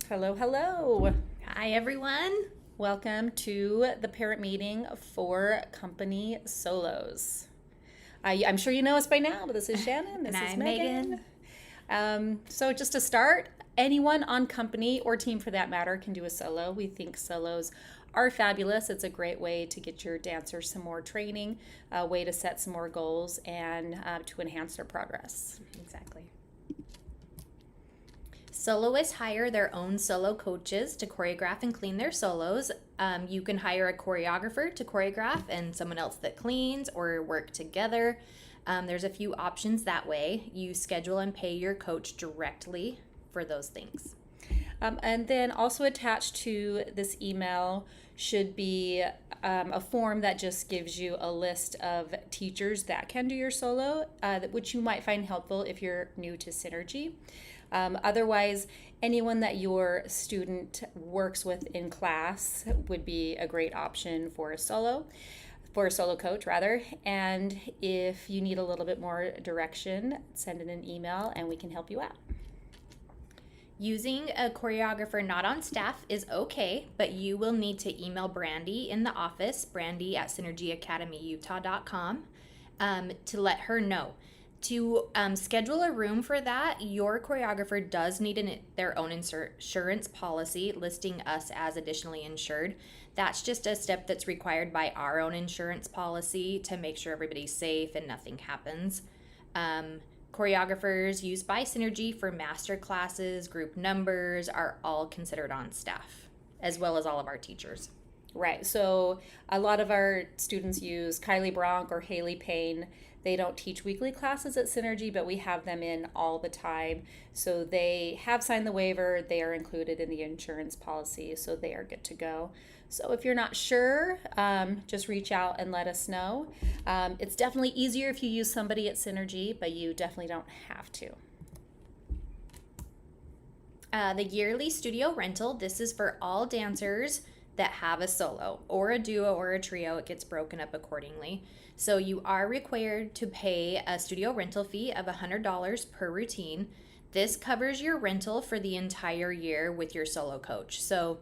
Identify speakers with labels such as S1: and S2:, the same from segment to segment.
S1: Hello, hello.
S2: Hi, everyone.
S1: Welcome to the parent meeting for Company Solos. I'm sure you know us by now, but this is Shannon. This
S2: And
S1: is
S2: I'm
S1: Megan.
S2: Megan.
S1: So just to start, anyone on company or team for that matter can do a solo. We think solos are fabulous. It's a great way to get your dancers some more training, a way to set some more goals, and to enhance their progress.
S2: Exactly. Soloists hire their own solo coaches to choreograph and clean their solos. You can hire a choreographer to choreograph and someone else that cleans or work together. There's a few options that way. You schedule and pay your coach directly for those things.
S1: And then also attached to this email should be a form that just gives you a list of teachers that can do your solo, which you might find helpful if you're new to Synergy. Otherwise, anyone that your student works with in class would be a great option for a solo coach rather. And if you need a little bit more direction, send in an email and we can help you out.
S2: Using a choreographer not on staff is okay, but you will need to email Brandy in the office, brandy@synergyacademyutah.com, to let her know. To schedule a room for that, your choreographer does need their own insurance policy listing us as additionally insured. That's just a step that's required by our own insurance policy to make sure everybody's safe and nothing happens. Choreographers used by Synergy for master classes, group numbers are all considered on staff, as well as all of our teachers.
S1: Right. So a lot of our students use Kylie Bronk or Haley Payne. They don't teach weekly classes at Synergy, but we have them in all the time. So they have signed the waiver. They are included in the insurance policy, so they are good to go. So if you're not sure, just reach out and let us know. It's definitely easier if you use somebody at Synergy, but you definitely don't have to.
S2: The yearly studio rental, this is for all dancers that have a solo or a duo or a trio. It gets broken up accordingly. So you are required to pay a studio rental fee of $100 per routine. This covers your rental for the entire year with your solo coach. So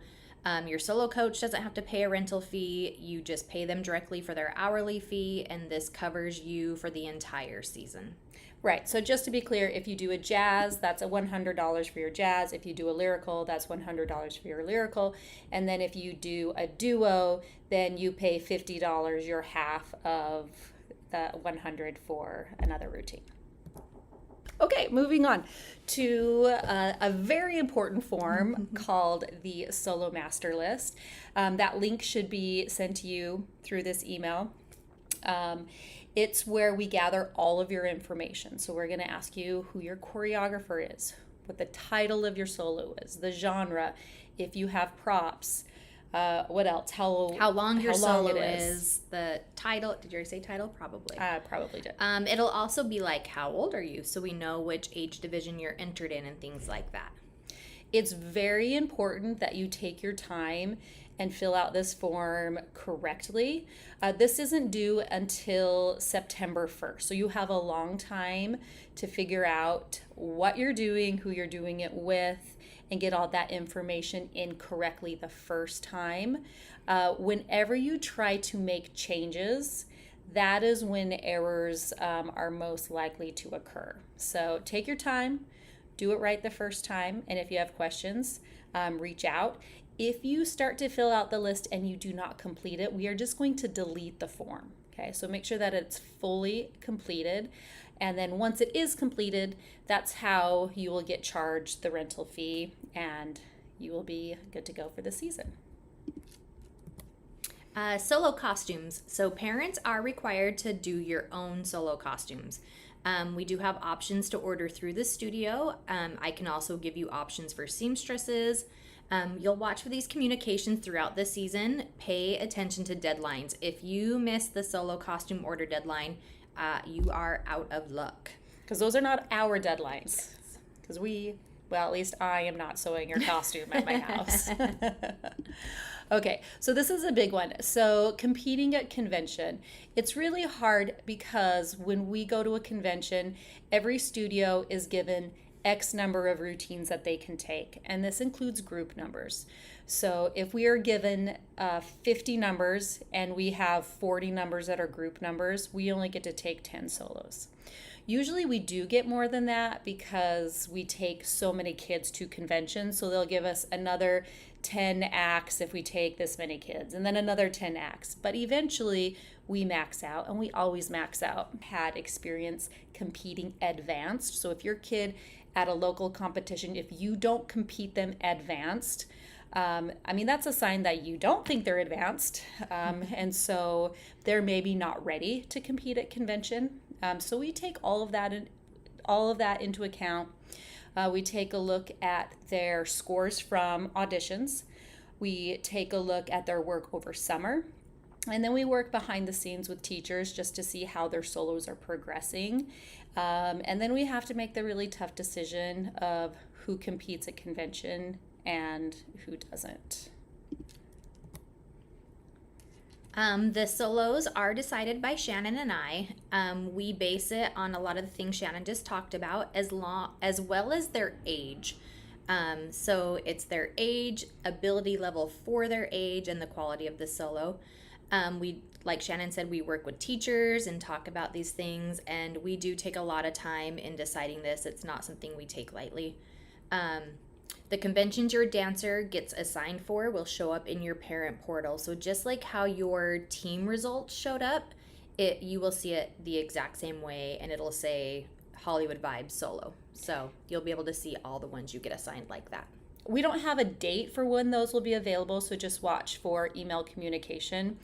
S2: your solo coach doesn't have to pay a rental fee. You just pay them directly for their hourly fee, and this covers you for the entire season.
S1: Right. So just to be clear, if you do a jazz, that's a $100 for your jazz. If you do a lyrical, that's $100 for your lyrical. And then if you do a duo, then you pay $50, your half of the $100 for another routine. Okay, moving on to a very important form called the Solo Master List. That link should be sent to you through this email. It's where we gather all of your information. So we're going to ask you who your choreographer is, what the title of your solo is, the genre, if you have props, what else?
S2: How long your solo is, the title. Did you already say title? Probably.
S1: Probably did.
S2: It'll also be like, how old are you? So we know which age division you're entered in and things like that.
S1: It's very important that you take your time and fill out this form correctly. This isn't due until September 1st. So you have a long time to figure out what you're doing, who you're doing it with, and get all that information in correctly the first time. Whenever you try to make changes, that is when errors are most likely to occur. So take your time, do it right the first time, and if you have questions, reach out. If you start to fill out the list and you do not complete it, we are just going to delete the form. Okay, so make sure that it's fully completed. And then once it is completed, that's how you will get charged the rental fee and you will be good to go for the season.
S2: Solo costumes. So parents are required to do your own solo costumes. We do have options to order through the studio. I can also give you options for seamstresses. You'll watch for these communications throughout the season. Pay attention to deadlines. If you miss the solo costume order deadline, you are out of luck.
S1: Because those are not our deadlines. Because at least I am not sewing your costume at my house. Okay, so this is a big one. So competing at convention, it's really hard because when we go to a convention, every studio is given X number of routines that they can take, and this includes group numbers. So if we are given 50 numbers and we have 40 numbers that are group numbers, we only get to take 10 solos. Usually we do get more than that because we take so many kids to conventions, so they'll give us another 10 acts if we take this many kids, and then another 10 acts. But eventually we max out, and we always max out. Had experience competing advanced. So if your kid at a local competition, if you don't compete them advanced, that's a sign that you don't think they're advanced. And so they're maybe not ready to compete at convention. So we take all of that into account. We take a look at their scores from auditions. We take a look at their work over summer. And then we work behind the scenes with teachers just to see how their solos are progressing. And then we have to make the really tough decision of who competes at convention and who doesn't.
S2: The solos are decided by Shannon and I. We base it on a lot of the things Shannon just talked about, as well as their age. So it's their age, ability level for their age, and the quality of the solo. Like Shannon said, we work with teachers and talk about these things, and we do take a lot of time in deciding this. It's not something we take lightly. The conventions your dancer gets assigned for will show up in your parent portal. So just like how your team results showed up, you will see it the exact same way, and it'll say Hollywood Vibes solo. So you'll be able to see all the ones you get assigned like that.
S1: We don't have a date for when those will be available, so just watch for email communication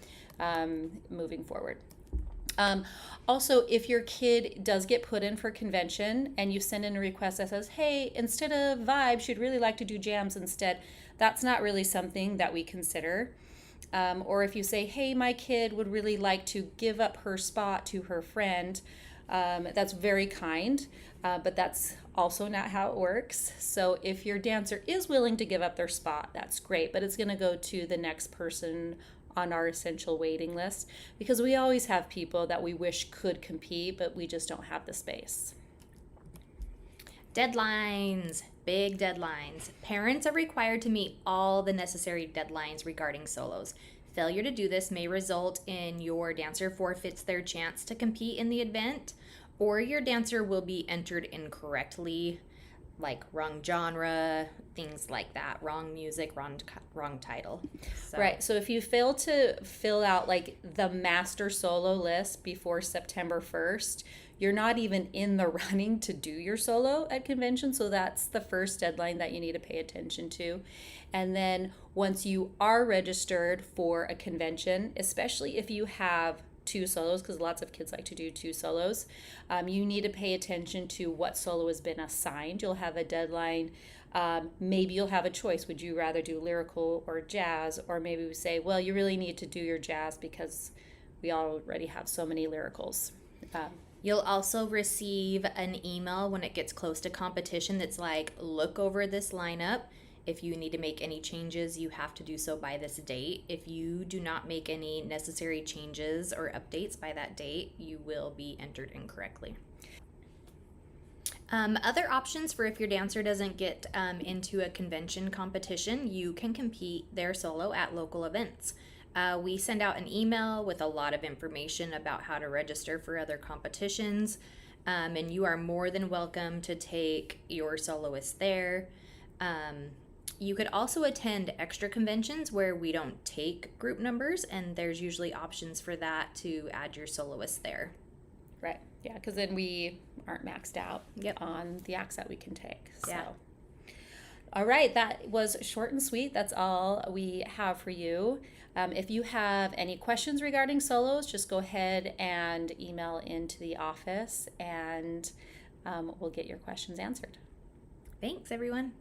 S1: moving forward. Also, if your kid does get put in for convention and you send in a request that says, hey, instead of vibes, she'd really like to do jams instead, that's not really something that we consider. Or if you say, hey, my kid would really like to give up her spot to her friend, that's very kind, but that's also not how it works. So if your dancer is willing to give up their spot, that's great, but it's going to go to the next person on our essential waiting list, because we always have people that we wish could compete, but we just don't have the space.
S2: Deadlines, big deadlines. Parents are required to meet all the necessary deadlines regarding solos. Failure to do this may result in your dancer forfeits their chance to compete in the event, or your dancer will be entered incorrectly, like wrong genre, things like that, wrong music, wrong title. So.
S1: Right. So if you fail to fill out like the master solo list before September 1st, you're not even in the running to do your solo at convention. So that's the first deadline that you need to pay attention to. And then once you are registered for a convention, especially if you have 2 solos, because lots of kids like to do 2 solos, you need to pay attention to what solo has been assigned. You'll have a deadline. Maybe you'll have a choice. Would you rather do lyrical or jazz? Or maybe we say, well, you really need to do your jazz because we already have so many lyricals.
S2: You'll also receive an email when it gets close to competition that's like, look over this lineup. If you need to make any changes, you have to do so by this date. If you do not make any necessary changes or updates by that date, you will be entered incorrectly. Other options for if your dancer doesn't get into a convention competition, you can compete their solo at local events. We send out an email with a lot of information about how to register for other competitions, and you are more than welcome to take your soloist there. You could also attend extra conventions where we don't take group numbers, and there's usually options for that to add your soloist there.
S1: Right. Yeah, because then we aren't maxed out
S2: Yep.
S1: on the acts that we can take. So.
S2: Yeah.
S1: All right, that was short and sweet. That's all we have for you. If you have any questions regarding solos, just go ahead and email into the office, and we'll get your questions answered.
S2: Thanks, everyone.